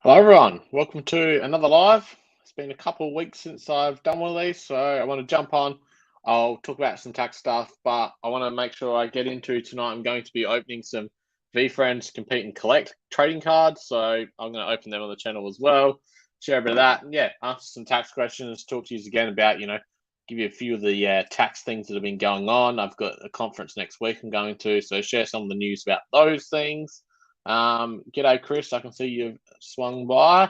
Hello everyone, welcome to another live. It's been a couple of weeks since I've done one of these, so I want to jump on. I'll talk about some tax stuff, but I want to make sure I get into tonight. I'm going to be opening some VeeFriends Compete and Collect trading cards, so I'm going to open them on the channel as well, share a bit of that, and yeah, answer some tax questions, talk to you again about, give you a few of the tax things that have been going on. I've got a conference next week I'm going to, so share some of the news about those things. G'day, Chris. I can see you've swung by.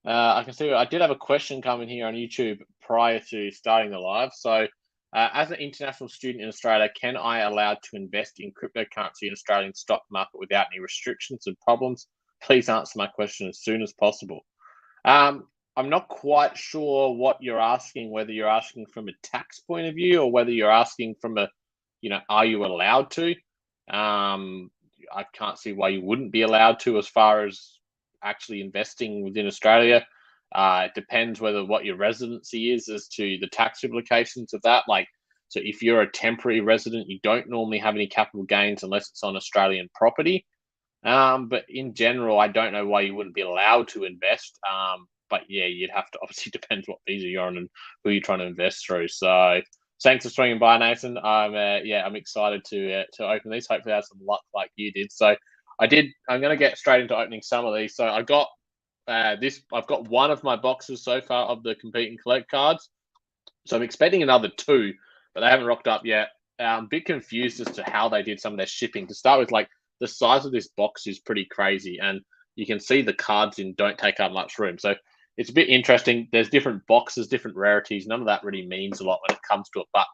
I can see I did have a question coming here on YouTube prior to starting the live. So, as an international student in Australia, can I allowed to invest in cryptocurrency in Australian stock market without any restrictions and problems? Please answer my question as soon as possible. I'm not quite sure what you're asking, whether you're asking from a tax point of view or whether you're asking from a, are you allowed to? Um, I can't see why you wouldn't be allowed to as far as actually investing within Australia. It depends whether what your residency is as to the tax implications of that. Like, so if you're a temporary resident, you don't normally have any capital gains unless it's on Australian property. But in general, I don't know why you wouldn't be allowed to invest. But yeah, you'd have to obviously depends what visa you're on and who you're trying to invest through. So thanks for swinging by, Nathan. I'm excited to open these. Hopefully, I have some luck like you did. So I did. I'm going to get straight into opening some of these. So I got this. I've got one of my boxes so far of the compete and collect cards. So I'm expecting another two, but they haven't rocked up yet. I'm a bit confused as to how they did some of their shipping. To start with, like the size of this box is pretty crazy, and you can see the cards in don't take up much room. So it's a bit interesting. There's different boxes, different rarities. None of that really means a lot when it comes to it, but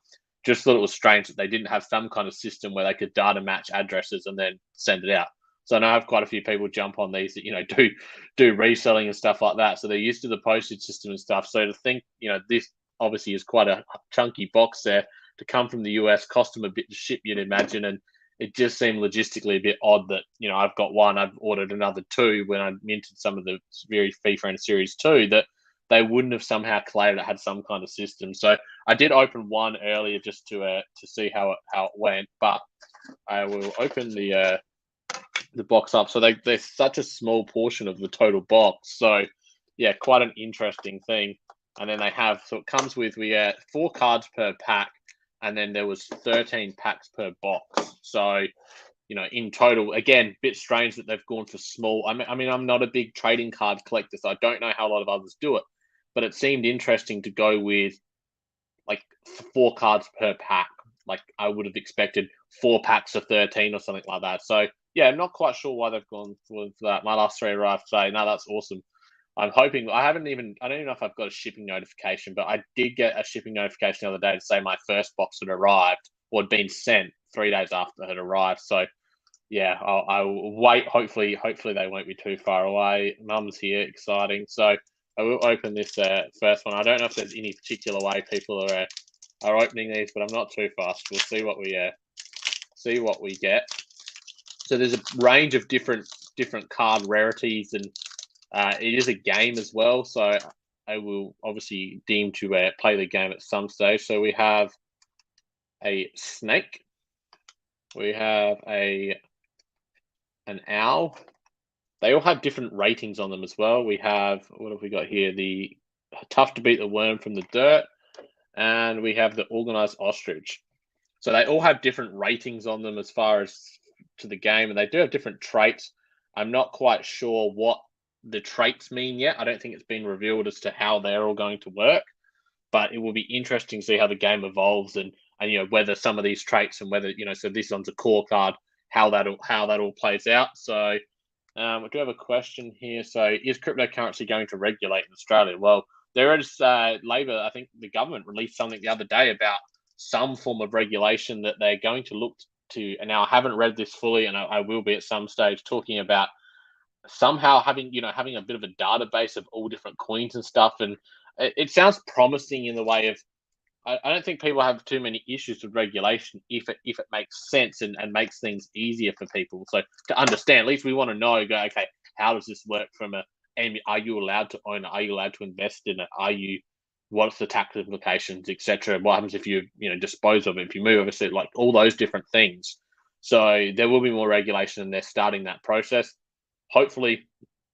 just thought it was strange that they didn't have some kind of system where they could data match addresses and then send it out. So I know I have quite a few people jump on these that do reselling and stuff like that. So they're used to the postage system and stuff. So to think this obviously is quite a chunky box there to come from the US, cost them a bit to ship, you'd imagine, and it just seemed logistically a bit odd that I've got one, I've ordered another two when I minted some of the very VeeFriends Series 2 that they wouldn't have somehow claimed it had some kind of system. So I did open one earlier just to see how it went, but I will open the box up. So they're such a small portion of the total box. So yeah, quite an interesting thing. And then they have, so it comes with, we 4 cards per pack, and then there was 13 packs per box. So, in total, again, bit strange that they've gone for small. I mean, I'm not a big trading card collector, so I don't know how a lot of others do it, but it seemed interesting to go with like 4 cards per pack. Like I would have expected 4 packs of 13 or something like that. So yeah, I'm not quite sure why they've gone for that. My last 3 arrived today. No, that's awesome. I'm hoping I don't even know if I've got a shipping notification, but I did get a shipping notification the other day to say my first box had arrived or had been sent 3 days after it had arrived. So yeah, I'll wait. Hopefully they won't be too far away. Mum's here, exciting. So I will open this first one. I don't know if there's any particular way people are opening these, but I'm not too fast. We'll see what we get. So there's a range of different card rarities, and it is a game as well. So I will obviously deem to play the game at some stage. So we have a snake. We have an owl. They all have different ratings on them as well. We have, what have we got here? The tough to beat the worm from the dirt, and we have the organized ostrich. So they all have different ratings on them as far as to the game, and they do have different traits. I'm not quite sure what the traits mean yet. I don't think it's been revealed as to how they're all going to work, but it will be interesting to see how the game evolves and whether some of these traits and whether so this one's a core card, how that all plays out. So we do have a question here. So is cryptocurrency going to regulate in Australia? Well, there is Labor. I think the government released something the other day about some form of regulation that they're going to look to. And now I haven't read this fully, and I will be at some stage talking about somehow having a bit of a database of all different coins and stuff. And it sounds promising in the way of I don't think people have too many issues with regulation if it makes sense and makes things easier for people. So to understand, at least we want to know, okay, how does this work and are you allowed to own it? Are you allowed to invest in it? What's the tax implications, etc.? What happens if you dispose of it, if you move obviously, like all those different things. So there will be more regulation, and they're starting that process. Hopefully,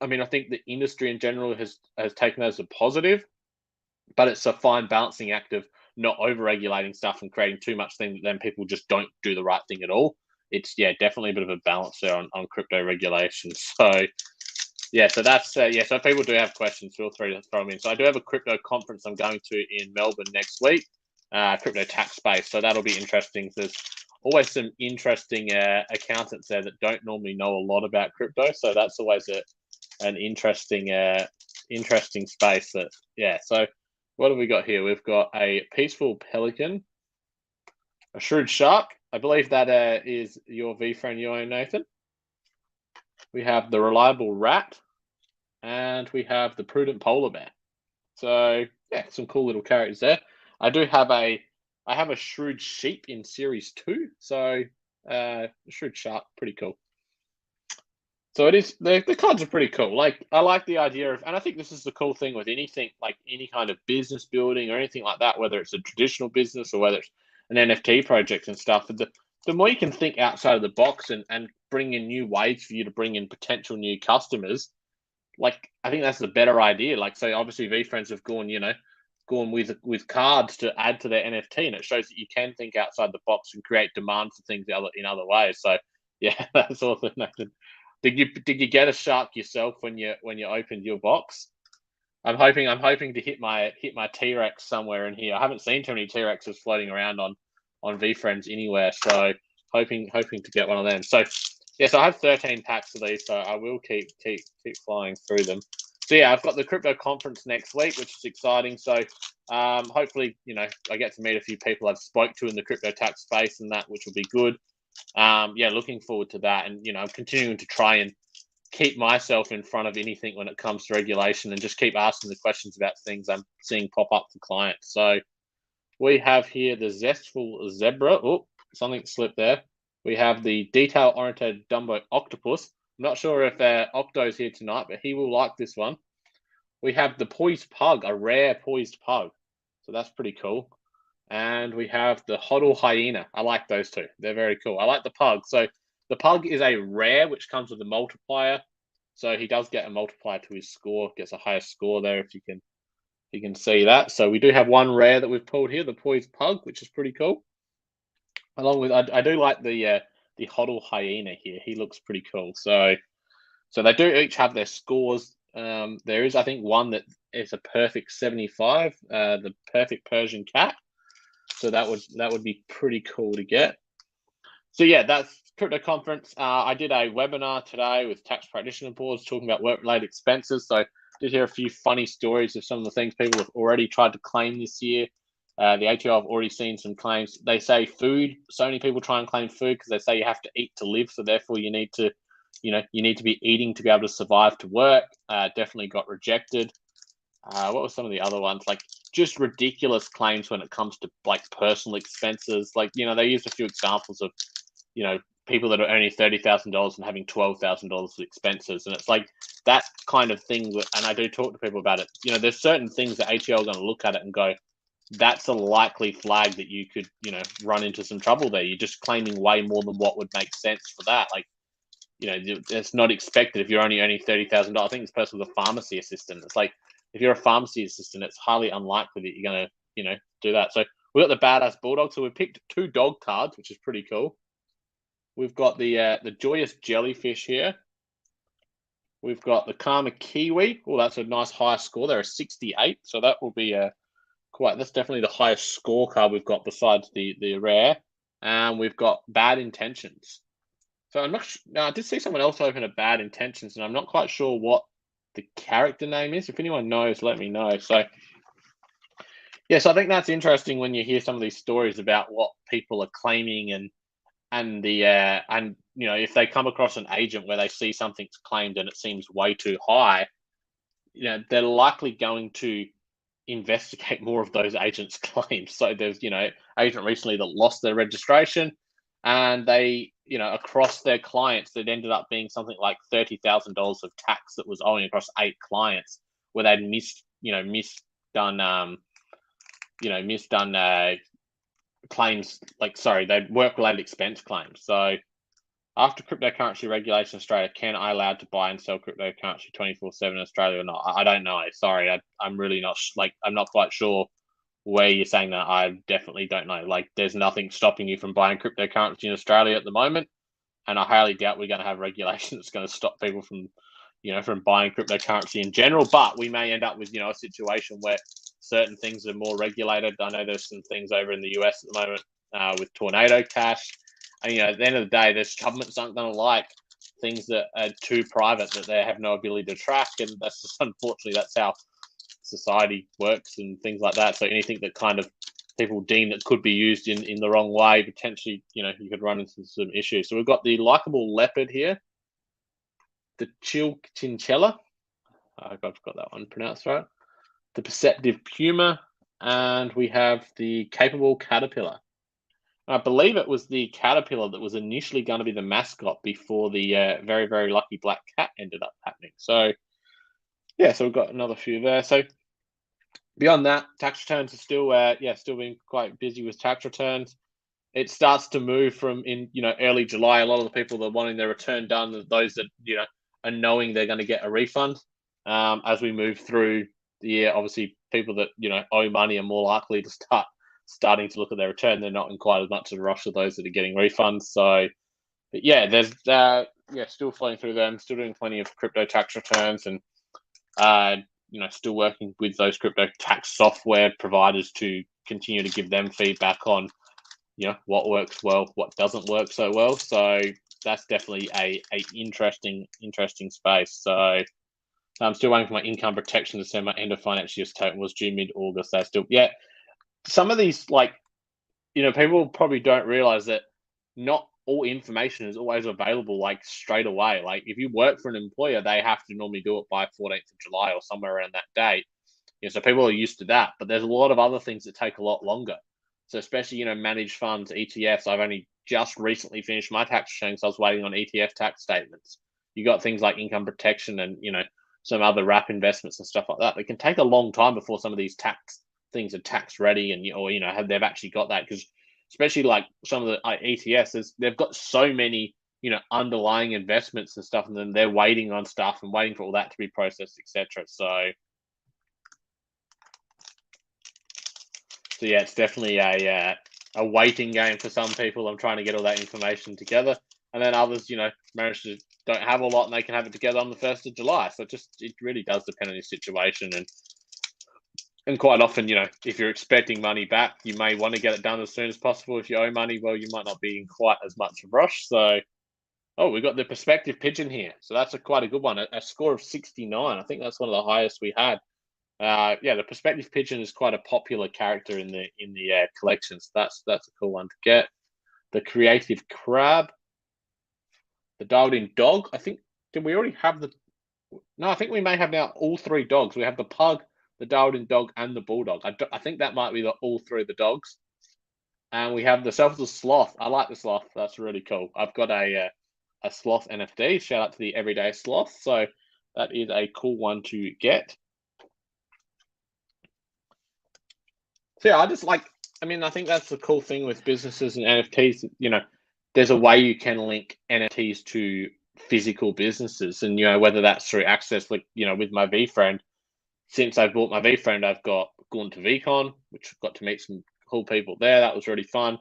I mean, I think the industry in general has taken that as a positive, but it's a fine balancing act of not over-regulating stuff and creating too much thing that then people just don't do the right thing at all. It's definitely a bit of a balance there on crypto regulations. So yeah, so that's yeah. So if people do have questions, feel free to throw them in. So I do have a crypto conference I'm going to in Melbourne next week, crypto tax space. So that'll be interesting. There's always some interesting accountants there that don't normally know a lot about crypto. So that's always an interesting interesting space. That yeah. So what have we got here? We've got a peaceful pelican, a shrewd shark. I believe that is your VeeFriend you own, Nathan. We have the reliable rat, and we have the prudent polar bear. So yeah, some cool little characters there. I have a shrewd sheep in series 2. So shrewd shark, pretty cool. So it is the cards are pretty cool. Like I like the idea of, and I think this is the cool thing with anything like any kind of business building or anything like that, whether it's a traditional business or whether it's an NFT project and stuff. The more you can think outside of the box and bring in new ways for you to bring in potential new customers, like I think that's the better idea. Like so obviously VeeFriends have gone with cards to add to their NFT, and it shows that you can think outside the box and create demand for things in other ways. So yeah, that's awesome. Did you get a shark yourself when you opened your box? I'm hoping to hit my T-Rex somewhere in here. I haven't seen too many T-Rexes floating around on VeeFriends anywhere, so hoping to get one of them. So yeah, so I have 13 packs of these, so I will keep flying through them. So yeah, I've got the crypto conference next week, which is exciting. So hopefully, I get to meet a few people I've spoke to in the crypto tax space and that, which will be good. Yeah, looking forward to that, and I'm continuing to try and keep myself in front of anything when it comes to regulation, and just keep asking the questions about things I'm seeing pop up for clients. So we have here the zestful zebra. Oh, something slipped there. We have the detail-oriented Dumbo octopus. I'm not sure if Octo's here tonight, but he will like this one. We have the poised pug, a rare poised pug. So that's pretty cool. And we have the Hodl hyena. I like those two. They're very cool. I like the pug. So the pug is a rare, which comes with a multiplier. So he does get a multiplier to his score. Gets a higher score there if you can see that. So we do have one rare that we've pulled here, the poised pug, which is pretty cool. Along with I do like the Hodl hyena here. He looks pretty cool. So they do each have their scores. There is, I think, one that is a perfect 75, the perfect Persian cat. So that would be pretty cool to get. So yeah, that's crypto conference. I did a webinar today with tax practitioner boards talking about work-related expenses. So I did hear a few funny stories of some of the things people have already tried to claim this year. The ATO, I've already seen some claims. They say food. So many people try and claim food because they say you have to eat to live. So therefore you need to, you need to be eating to be able to survive to work. Definitely got rejected. What were some of the other ones? Like just ridiculous claims when it comes to like personal expenses. Like, they used a few examples of, people that are earning $30,000 and having $12,000 of expenses. And it's like that kind of thing. And I do talk to people about it. There's certain things that ATL are going to look at it and go, that's a likely flag that you could, run into some trouble there. You're just claiming way more than what would make sense for that. Like, it's not expected if you're only earning $30,000. I think this person was a pharmacy assistant. It's like, if you're a pharmacy assistant, it's highly unlikely that you're going to, do that. So we've got the badass bulldog. So we picked 2 dog cards, which is pretty cool. We've got the joyous jellyfish here. We've got the karma kiwi. Oh, that's a nice high score. They're a 68. So that will be that's definitely the highest score card we've got besides the rare. And we've got bad intentions. So I'm not. I did see someone else open a bad intentions, and I'm not quite sure what the character name is. If anyone knows, let me know. So yeah, so I think that's interesting when you hear some of these stories about what people are claiming and if they come across an agent where they see something's claimed and it seems way too high, they're likely going to investigate more of those agents' claims. So there's agent recently that lost their registration, and they across their clients that ended up being something like $30,000 of tax that was owing across 8 clients where they'd misdone claims, they'd work-related expense claims. So after cryptocurrency regulation in Australia, can I allowed to buy and sell cryptocurrency 24/7 in Australia or not? I don't know. Sorry, I'm really not I'm not quite sure where you're saying that. I definitely don't know. Like, there's nothing stopping you from buying cryptocurrency in Australia at the moment, and I highly doubt we're going to have regulation that's going to stop people from, from buying cryptocurrency in general. But we may end up with, a situation where certain things are more regulated. I know there's some things over in the US at the moment with tornado cash, and at the end of the day, there's governments aren't going to like things that are too private that they have no ability to track, and that's just unfortunately that's how society works and things like that. So anything that kind of people deem that could be used in the wrong way, potentially, you could run into some issues. So we've got the likable leopard here, the chinchilla. I hope I've got that one pronounced right. The perceptive puma, and we have the capable caterpillar. I believe it was the caterpillar that was initially going to be the mascot before the very, very lucky black cat ended up happening. So, yeah, so we've got another few there. So, beyond that, tax returns are still being quite busy with tax returns. It starts to move from in early July. A lot of the people that are wanting their return done, those that are knowing they're going to get a refund. As we move through the year, obviously people that owe money are more likely to starting to look at their return. They're not in quite as much of a rush as those that are getting refunds. So, but yeah, there's still flowing through them, still doing plenty of crypto tax returns, and still working with those crypto tax software providers to continue to give them feedback on what works well, what doesn't work so well. So that's definitely a interesting space. So I'm still waiting for my income protection to send my end of financial year's total was due mid-August. That's still some of these, people probably don't realize that not all information is always available straight away. Like, if you work for an employer, they have to normally do it by 14th of July or somewhere around that date. So people are used to that, but there's a lot of other things that take a lot longer. So especially, managed funds, ETFs. I've only just recently finished my tax return, so I was waiting on ETF tax statements. You got things like income protection and, some other wrap investments and stuff like that. It can take a long time before some of these tax things are tax ready and, they've actually got that, because especially like some of the ETFs, they've got so many, underlying investments and stuff, and then they're waiting on stuff and waiting for all that to be processed, etc. So yeah, it's definitely a waiting game for some people. I'm trying to get all that information together, and then others, manage to don't have a lot and they can have it together on the 1st of July. So it really does depend on your situation, and quite often, if you're expecting money back, you may want to get it done as soon as possible. If you owe money, well, you might not be in quite as much of a rush. So, we've got the perspective pigeon here. So that's quite a good one. A score of 69. I think that's one of the highest we had. The perspective pigeon is quite a popular character in the collection. So that's a cool one to get. The creative crab, the dialed-in dog. I think, did we already have the? No, I think we may have now all three dogs. We have the pug, the dialed-in dog, and the bulldog. I think that might be all three of the dogs. And we have the selfless sloth. I like the sloth. That's really cool. I've got a sloth NFT. Shout out to the everyday sloth. So that is a cool one to get. So yeah, I think that's the cool thing with businesses and NFTs. There's a way you can link NFTs to physical businesses, and whether that's through access, with my VeeFriend. Since I bought my VeeFriend, I've gone to VCon, which got to meet some cool people there. That was really fun.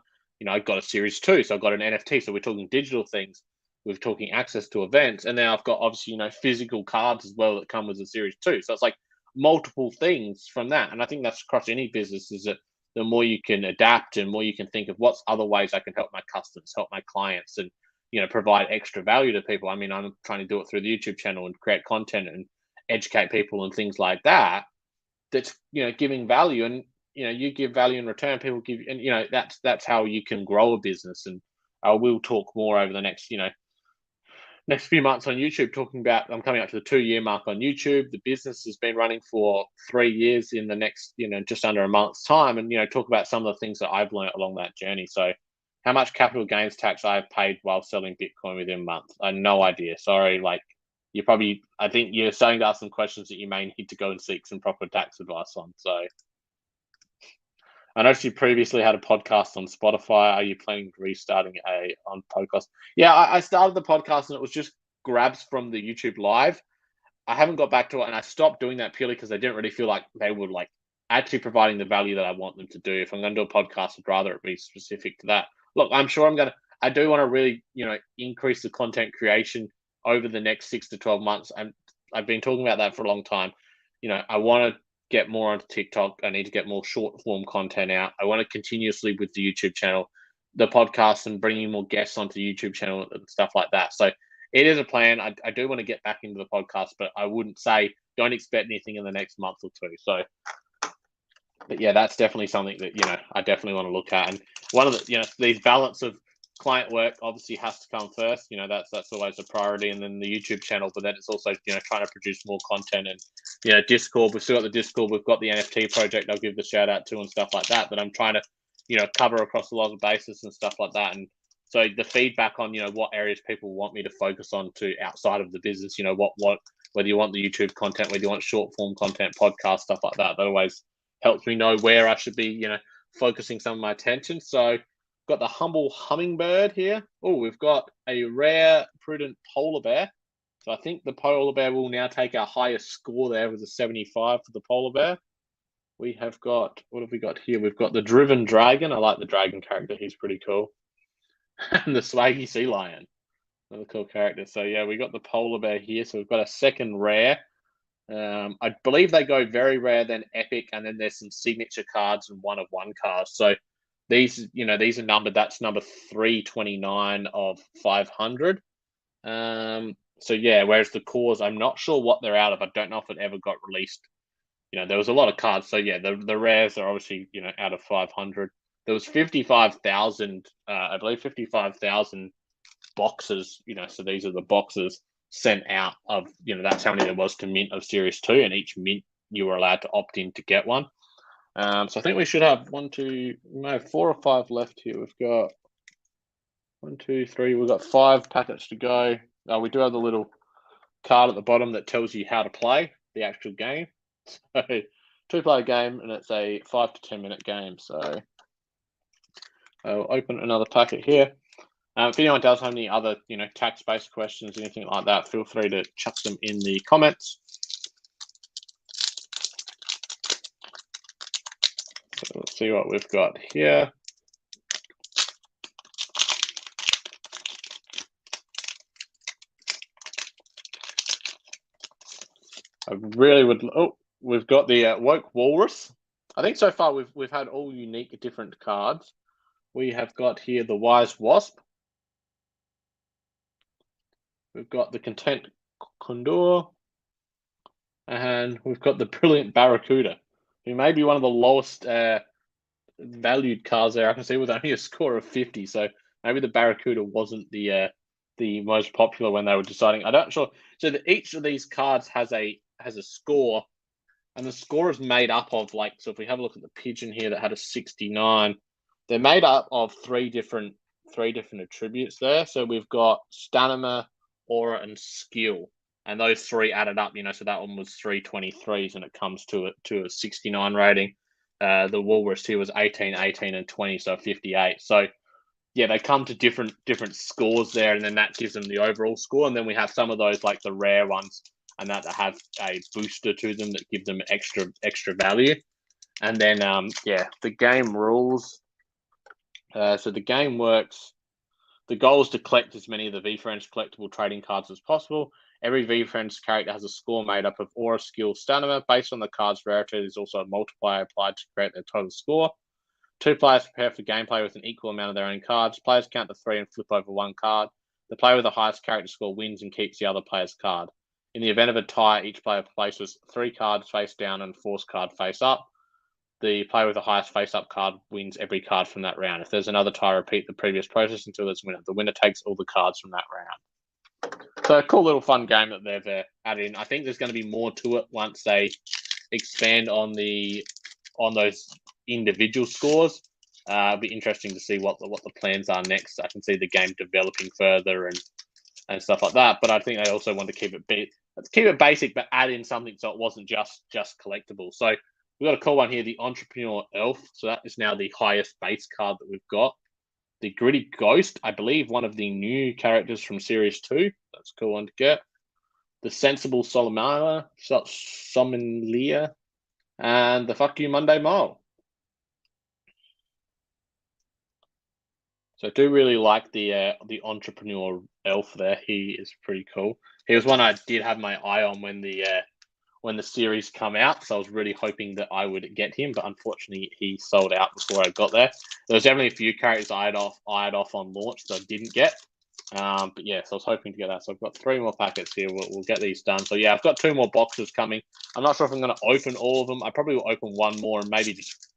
I got a Series 2, so I got an NFT. So we're talking digital things. We're talking access to events, and then I've got obviously physical cards as well that come with the Series 2. So it's like multiple things from that, and I think that's across any business. Is that the more you can adapt and more you can think of what's other ways I can help my customers, help my clients, and provide extra value to people. I mean, I'm trying to do it through the YouTube channel and create content and educate people and things like that. That's giving value, and you give value in return. People give, and that's how you can grow a business. And I will talk more over the next few months on YouTube, talking about, I'm coming up to the 2-year mark on YouTube. The business has been running for 3 years in the next, just under a month's time, and, talk about some of the things that I've learned along that journey. So how much capital gains tax I've paid while selling Bitcoin within a month, I have no idea. Sorry. I think you're starting to ask some questions that you may need to go and seek some proper tax advice on. So, I noticed you previously had a podcast on Spotify. Are you planning restarting on podcast? Yeah, I started the podcast and it was just grabs from the YouTube live. I haven't got back to it, and I stopped doing that purely because I didn't really feel like they were like actually providing the value that I want them to do. If I'm going to do a podcast, I'd rather it be specific to that. Look, I'm sure I'm going to. I do want to really, increase the content creation over the next 6 to 12 months. I've been talking about that for a long time. I want to get more onto TikTok. I need to get more short form content out. I want to continuously with the YouTube channel, the podcast, and bringing more guests onto the YouTube channel and stuff like that. So it is a plan. I do want to get back into the podcast, but I wouldn't say don't expect anything in the next month or two. So, but yeah, that's definitely something that I definitely want to look at. And one of the these balance of client work obviously has to come first. That's always a priority, and then the YouTube channel. But then it's also trying to produce more content and Discord. We've still got the Discord. We've got the NFT project. I'll give the shout out to and stuff like that. That I'm trying to cover across a lot of bases and stuff like that. And so the feedback on what areas people want me to focus on to outside of the business, what whether you want the YouTube content, whether you want short form content, podcast, stuff like that, that always helps me know where I should be, focusing some of my attention. So got the humble hummingbird here. Oh, we've got a rare prudent polar bear. So I think the polar bear will now take our highest score there with a 75 for the polar bear. We have got, what have we got here? We've got the driven dragon. I like the dragon character. He's pretty cool. And the swaggy sea lion. Another cool character. So yeah, we got the polar bear here. So we've got a second rare. I believe they go very rare, then epic, and then there's some signature cards and one of one cards. So these are numbered. That's number 329 of 500. So yeah, whereas the cores, I'm not sure what they're out of. I don't know if it ever got released. There was a lot of cards. So yeah, the rares are obviously out of 500. There was 55,000. I believe 55,000 boxes. So these are the boxes sent out of, that's how many there was to mint of Series 2, and each mint you were allowed to opt in to get one. So I think we should have 4 or 5 left here. We've got 1, 2, 3. We've got 5 packets to go. We do have the little card at the bottom that tells you how to play the actual game. So 2-player game, and it's a 5 to 10 minute game. So I'll open another packet here. If anyone does have any other, tax-based questions, anything like that, feel free to chuck them in the comments. So let's see what we've got here. I really would. Oh, we've got the Woke Walrus. I think so far we've had all unique, different cards. We have got here the Wise Wasp. We've got the Content Condor, and we've got the Brilliant Barracuda, who may be one of the lowest valued cards there. I can see with only a score of 50. So maybe the Barracuda wasn't the most popular when they were deciding. I'm not sure. So each of these cards has a score, and the score is made up of so if we have a look at the pigeon here that had a 69, they're made up of three different attributes there. So we've got stamina, aura, and skill, and those 3 added up. So that one was 323s, and it comes to a 69 rating. The Walrus here was 18, 18, and 20, so 58. So yeah, they come to different scores there, and then that gives them the overall score. And then we have some of those like the rare ones, and that have a booster to them that give them extra value. And then the game rules. So the game works. The goal is to collect as many of the VeeFriends collectible trading cards as possible. Every VeeFriends character has a score made up of aura, skill, stamina. Based on the card's rarity, there's also a multiplier applied to create their total score. 2 players prepare for gameplay with an equal amount of their own cards. Players count to 3 and flip over 1 card. The player with the highest character score wins and keeps the other player's card. In the event of a tie, each player places 3 cards face down and 4 card face up. The player with the highest face-up card wins every card from that round. If there's another tie, repeat the previous process until there's a winner. The winner takes all the cards from that round. So a cool little fun game that they've added in. I think there's going to be more to it once they expand on those individual scores. It'll be interesting to see what the plans are next. I can see the game developing further and stuff like that. But I think they also want to keep it basic, but add in something so it wasn't just collectible. So We've got a cool one here, the Entrepreneur Elf. So that is now the highest base card that we've got. The Gritty Ghost, I believe one of the new characters from Series 2. That's a cool one to get. The Sensible Sommelier, and the Fuck You Monday Mole. So I do really like the Entrepreneur Elf there. He is pretty cool. He was one I did have my eye on when the series come out. So I was really hoping that I would get him, but unfortunately he sold out before I got there. There was definitely a few characters I eyed off on launch that I didn't get. But yeah, so I was hoping to get that. So I've got 3 more packets here. We'll get these done. So yeah, I've got 2 more boxes coming. I'm not sure if I'm going to open all of them. I probably will open one more and maybe just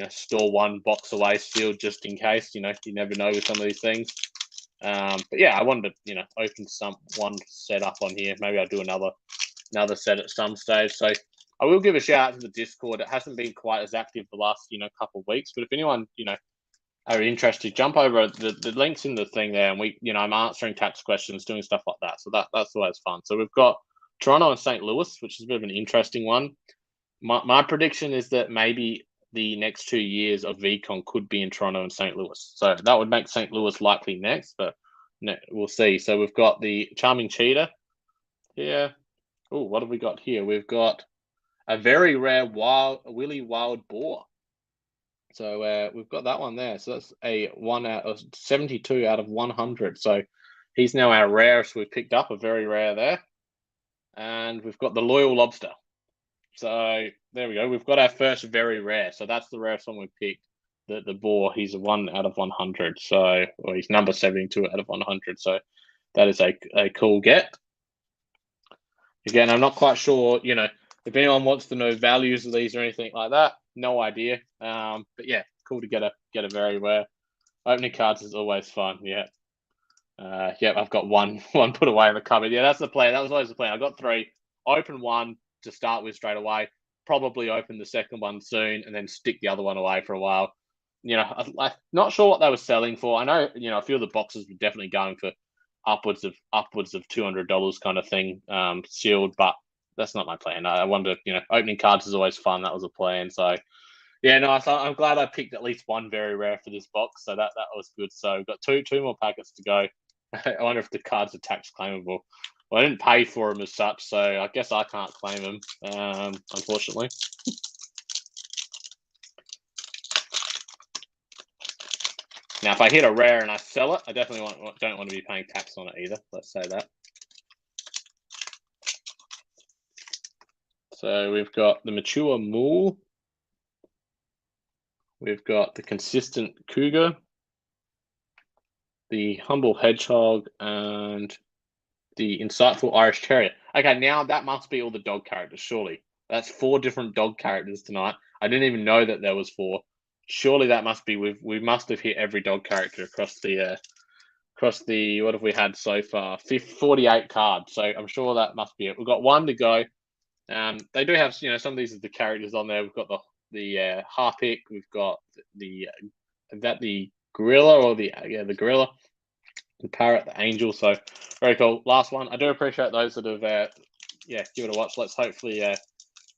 store one box away sealed just in case. You never know with some of these things. But yeah, I wanted to open one set up on here. Maybe I'll do another set at some stage. So I will give a shout out to the Discord. It hasn't been quite as active the last couple of weeks, but if anyone are interested, jump over. The links in the thing there, and I'm answering tax questions, doing stuff like that. So that's always fun. So we've got Toronto and St. Louis, which is a bit of an interesting one. My prediction is that maybe the next 2 years of VCon could be in Toronto and St. Louis. So that would make St. Louis likely next, but we'll see. So we've got the Charming Cheetah here. Oh, what have we got here? We've got a very rare Willy Wild Boar. So we've got that one there. So that's a 1 out of 72 out of 100. So he's now our rarest we've picked up, a very rare there. And we've got the Loyal Lobster. So there we go. We've got our first very rare. So that's the rarest one we picked. The boar, he's a 1 out of 100. So, or he's number 72 out of 100. So that is a cool get. Again, I'm not quite sure, if anyone wants to know values of these or anything like that, no idea. But yeah, cool to get a very rare. Opening cards is always fun. Yeah. I've got one put away in the cupboard. Yeah, that's the plan. That was always the plan. I got 3. Open one to start with straight away. Probably open the second one soon, and then stick the other one away for a while. I'm not sure what they were selling for. I know, a few of the boxes were definitely going for upwards of $200 kind of thing, sealed, but that's not my plan. I wanted to, opening cards is always fun. That was a plan. So yeah, no, I'm glad I picked at least one very rare for this box. So that was good. So we've got two more packets to go. I wonder if the cards are tax claimable. Well, I didn't pay for them as such, so I guess I can't claim them, unfortunately. Now, if I hit a rare and I sell it, I definitely don't want to be paying tax on it either. Let's say that. So we've got the Mature Mule. We've got the Consistent Cougar, the Humble Hedgehog, and the Insightful Irish Terrier. Okay, now that must be all the dog characters, surely. That's 4 different dog characters tonight. I didn't even know that there was 4. Surely that must be, we must have hit every dog character across the, what have we had so far? 48 cards. So I'm sure that must be it. We've got 1 to go. They do have, some of these are the characters on there. We've got the Harpic. We've got the gorilla, or the gorilla, the parrot, the angel. So very cool. Last one. I do appreciate those that have give it a watch. Let's hopefully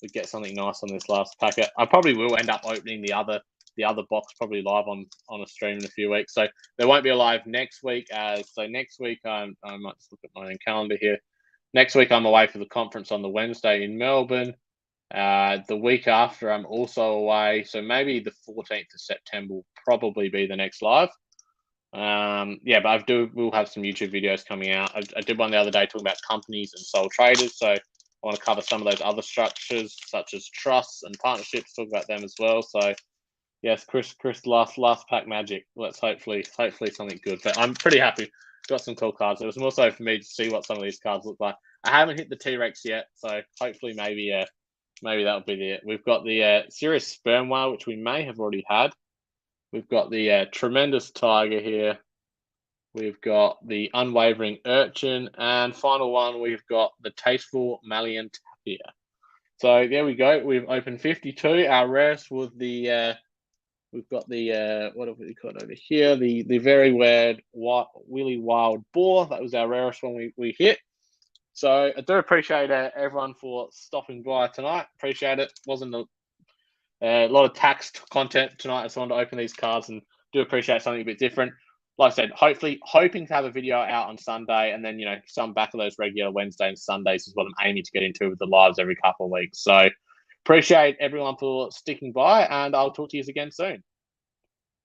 we get something nice on this last packet. I probably will end up opening the other box probably live on a stream in a few weeks. So there won't be a live next week. So next week I might just look at my own calendar here. Next week I'm away for the conference on the Wednesday in Melbourne. The week after I'm also away, so maybe the 14th of September will probably be the next live. But we'll have some YouTube videos coming out. I did one the other day talking about companies and sole traders, so I want to cover some of those other structures such as trusts and partnerships, talk about them as well. So yes, Chris, last pack magic. Let's hopefully something good. But I'm pretty happy. Got some cool cards. It was more so for me to see what some of these cards look like. I haven't hit the T-Rex yet, so hopefully maybe that'll be it. We've got the Serious Sperm Whale, which we may have already had. We've got the Tremendous Tiger here. We've got the Unwavering Urchin, and final one, we've got the Tasteful Malian Tapir. So there we go. We've opened 52. Our rarest was the we've got the what have we got over here? The very weird Willy Wild Boar. That was our rarest one we hit. So I do appreciate everyone for stopping by tonight. Appreciate it. Wasn't A lot of taxed content tonight. I just wanted to open these cards and do appreciate something a bit different. Like I said, hoping to have a video out on Sunday, and then some back of those regular Wednesday and Sundays is what I'm aiming to get into with the lives every couple of weeks. So appreciate everyone for sticking by, and I'll talk to you again soon.